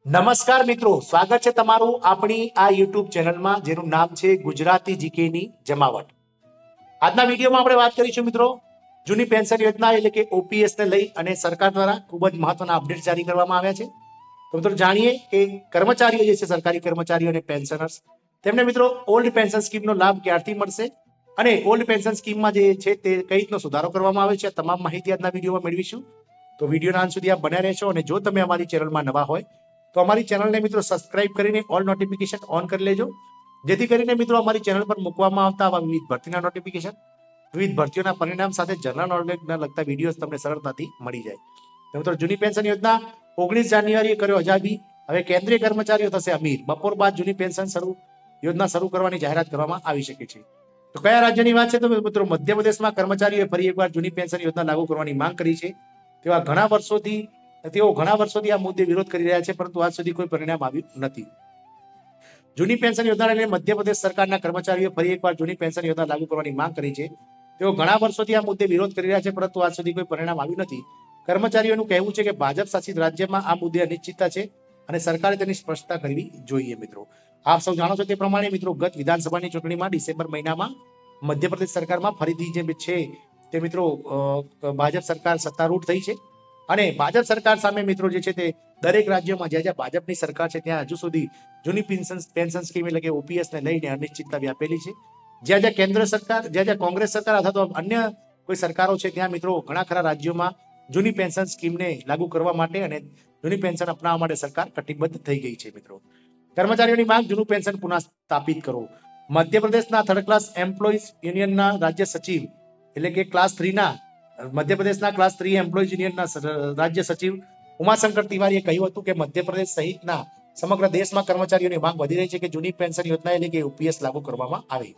નમસ્કાર મિત્રો, સ્વાગત છે તમારું આપણી આ યુટ્યુબ ચેનલમાં જેનું નામ છે ગુજરાતી જીકેની જમાવટ. આજના વિડીયોમાં આપણે વાત કરીશું મિત્રો જૂની પેન્શન યોજના એટલે કે ઓપીએસ ને લઈ અને સરકાર દ્વારા ખૂબ જ મહત્વના અપડેટ જારી કરવામાં આવ્યા છે. તો મિત્રો જાણીએ કે કર્મચારીઓ જે છે સરકારી કર્મચારીઓ અને પેન્શનર્સ તેમને મિત્રો ઓલ્ડ પેન્શન સ્કીમનો લાભ ક્યારથી મળશે અને ઓલ્ડ પેન્શન સ્કીમમાં જે છે તે કઈ રીતનો સુધારો કરવામાં આવે છે તમામ માહિતી આજના વિડીયોમાં મેળવીશું. તો વિડીયોના અંત સુધી આપ બન્યા રહેશો અને જો તમે અમારી ચેનલમાં નવા હોય તો અમારી ચેનલને મિત્રો સબસ્ક્રાઇબ કરીને ઓલ નોટિફિકેશન ઓન કરી લેજો, જેથી કરીને મિત્રો અમારી ચેનલ પર મૂકવામાં આવતા આવા વિવિધ ભરતીના નોટિફિકેશન, વિવિધ ભરતીઓના પરિણામ સાથે જનરલ નોલેજના લગતા વિડીયો તમને સરળતાથી મળી જાય. તો મિત્રો જૂની પેન્શન યોજના 19 જાન્યુઆરીએ કર્યો અજાબી. હવે કેન્દ્રીય કર્મચારીઓ થશે અમીર. બપોર બાદ જૂની પેન્શન યોજના શરૂ કરવાની જાહેરાત કરવામાં આવી શકે છે. તો કયા રાજ્યની વાત છે? તો મિત્રો મધ્યપ્રદેશમાં કર્મચારીઓએ ફરી એકવાર જૂની પેન્શન યોજના લાગુ કરવાની માંગ કરી છે. તેઓ ઘણા વર્ષોથી આ મુદ્દે વિરોધ કરી રહ્યા છે, પરંતુ આજ સુધી કોઈ પરિણામ આવ્યું નથી. જૂની પેન્શન યોજનાને લઈને મધ્યપ્રદેશ સરકારના કર્મચારીઓ ફરી એકવાર જૂની પેન્શન યોજના લાગુ કરવાની માંગ કરી છે. તેઓ ઘણા વર્ષોથી આ મુદ્દે વિરોધ કરી રહ્યા છે, પરંતુ આજ સુધી કોઈ પરિણામ આવ્યું નથી. કર્મચારીઓનું કહેવું છે કે ભાજપ શાસિત રાજ્યમાં આ મુદ્દે અનિશ્ચિતતા છે અને સરકારે તેની સ્પષ્ટતા કરવી જોઈએ. મિત્રો આપ સૌ જાણો છો તે પ્રમાણે મિત્રો ગત વિધાનસભાની ચૂંટણીમાં ડિસેમ્બર મહિનામાં મધ્યપ્રદેશ સરકારમાં ફરીથી જે છે તે મિત્રો ભાજપ સરકાર સત્તારૂઢ થઈ છે અને ભાજપ સરકાર સામે મિત્રો જે છે તે દરેક રાજ્યોમાં જ્યાં ભાજપની સરકાર છે ત્યાં હજુ સુધી જૂની પેન્શન સ્કીમ એટલે કે ઓપીએસ ને લઈને અનિશ્ચિતતા વ્યાપેલી છે. જ્યાં કેન્દ્ર સરકાર, જ્યાં કોંગ્રેસ સરકાર અથવા તો અન્ય કોઈ સરકારો છે ત્યાં મિત્રો ઘણા ખરા રાજ્યોમાં જૂની પેન્શન સ્કીમને લાગુ કરવા માટે અને જૂની પેન્શન અપનાવવા માટે સરકાર કટિબદ્ધ થઈ ગઈ છે. મિત્રો કર્મચારીઓની માંગ જૂનું પેન્શન પુનઃ સ્થાપિત કરો. મધ્યપ્રદેશના થર્ડ ક્લાસ એમ્પ્લોઈઝ યુનિયનના રાજ્ય સચિવ એટલે કે મધ્યપ્રદેશના ક્લાસ 3 એમ્પ્લોઈઝ યુનિયનના રાજ્ય સચિવ ઉમાશંકર તિવારીએ કહ્યું હતું કે મધ્યપ્રદેશ સહિતના સમગ્ર દેશમાં કર્મચારીઓની માંગ વધી રહી છે કે જૂની પેન્શન યોજના એટલે કે ઓપીએસ લાગુ કરવામાં આવે.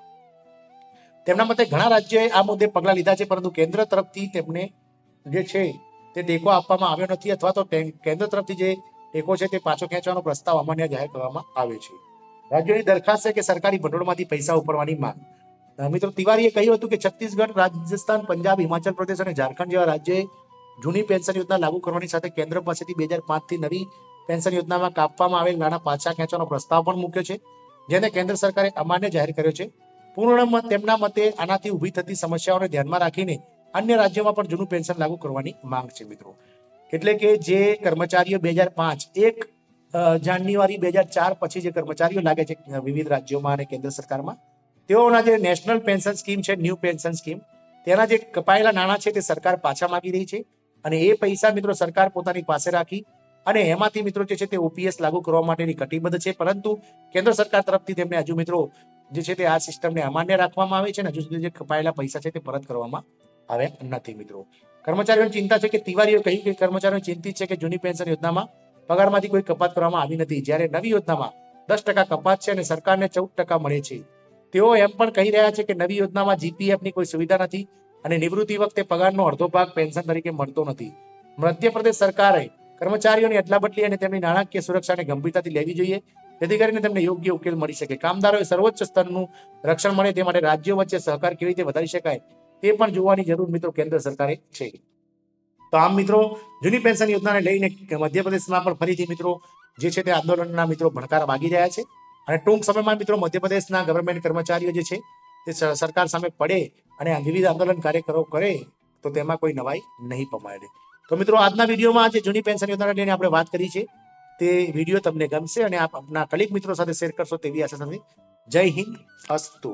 તેમના મતે ઘણા રાજ્યોએ આ મુદ્દે પગલાં લીધા છે, પરંતુ કેન્દ્ર તરફથી તેમને જે છે તે ટેકો આપવામાં આવ્યો નથી અથવા તો કેન્દ્ર તરફથી જે ટેકો છે તે પાછો ખેંચવાનો પ્રસ્તાવ અમાન્ય જાહેર કરવામાં આવ્યો છે. રાજ્યોની દરખાસ્ત છે કે સરકારી ભંડોળમાંથી પૈસા ઉપાડવાની માંગ. મિત્રો તિવારીએ કહ્યું હતું કે છત્તીસગઢ, રાજસ્થાન, પંજાબ, હિમાચલ પ્રદેશ અને ઝારખંડ જેવા રાજ્યોએ જૂની પેન્શન યોજના લાગુ કરવાની સાથે કેન્દ્ર પાસેથી 2005 થી નવી પેન્શન યોજનામાં કાપવામાં આવેલ નાણાં પાછા ખેંચવાનો પ્રસ્તાવ પણ મૂક્યો છે, જેને કેન્દ્ર સરકારે અમાન્ય જાહેર કર્યો છે. તેમના મતે આનાથી ઊભી થતી સમસ્યાઓને ધ્યાનમાં રાખીને અન્ય રાજ્યોમાં પણ જૂનું પેન્શન લાગુ કરવાની માંગ છે. મિત્રો એટલે કે જે કર્મચારીઓ 1 જાન્યુઆરી 2004 પછી જે કર્મચારીઓ લાગે છે વિવિધ રાજ્યોમાં અને કેન્દ્ર સરકારમાં, તેઓના જે નેશનલ પેન્શન સ્કીમ છે, ન્યૂ પેન્શન સ્કીમ, તેના જે કપાયેલા નાણાં છે તે સરકાર પાછા માંગી રહી છે અને એ પૈસા મિત્રો સરકાર પોતાની પાસે રાખી અને એમાંથી મિત્રો જે છે તે ઓપીએસ લાગુ કરવા માટેની કટિબદ્ધ છે, પરંતુ કેન્દ્ર સરકાર તરફથી તેમને હજુ મિત્રો જે છે તે આ સિસ્ટમને અમાન્ય રાખવામાં આવે છે અને હજુ સુધી જે કપાયેલા પૈસા છે તે પરત કરવામાં આવ્યા નથી. મિત્રો કર્મચારીઓની ચિંતા છે કે તિવારીએ કહ્યું કે કર્મચારીઓ ચિંતિત છે કે જૂની પેન્શન યોજનામાં પગારમાંથી કોઈ કપાત કરવામાં આવી નથી, જ્યારે નવી યોજનામાં 10% કપાત છે અને સરકારને 14% મળે છે. તેઓ એમ પણ કહી રહ્યા છે કે નવી યોજનામાં જીપીએફની કોઈ સુવિધા નથી અને નિવૃત્તિ વખતે પગારનો અડધો ભાગ પેન્શન તરીકે મળતો નથી. મધ્યપ્રદેશ સરકારે કર્મચારીઓની અદલાબદલી અને તેમની નાણાકીય સુરક્ષાને ગંભીરતાથી લેવી જોઈએ, જેથી કરીને તેમને યોગ્ય ઉકેલ મળી શકે. કામદારોએ સર્વોચ્ચ સ્તરનું રક્ષણ મળે તે માટે રાજ્યો વચ્ચે સહકાર કેવી રીતે વધારી શકાય તે પણ જોવાની જરૂર મિત્રો કેન્દ્ર સરકારે છે. તો આમ મિત્રો જૂની પેન્શન યોજનાને લઈને મધ્યપ્રદેશમાં પણ ફરીથી મિત્રો જે છે તે આંદોલનના મિત્રો ભણકાર વાગી રહ્યા છે અને ટૂંક સમયમાં મિત્રો મધ્યપ્રદેશના ગવર્મેન્ટ કર્મચારીઓ જે છે તે સરકાર સામે પડે અને વિવિધ આંદોલન કાર્યકરો કરે તો તેમાં કોઈ નવાઈ નહીં પમાડે. તો મિત્રો આજના વિડીયોમાં જે જૂની પેન્શન યોજનાને લઈને આપણે વાત કરી છે તે વિડીયો તમને ગમશે અને આપ આપના કલીગ મિત્રો સાથે શેર કરશો તેવી આશા સાથે. જય હિન્દ, અસ્તુ.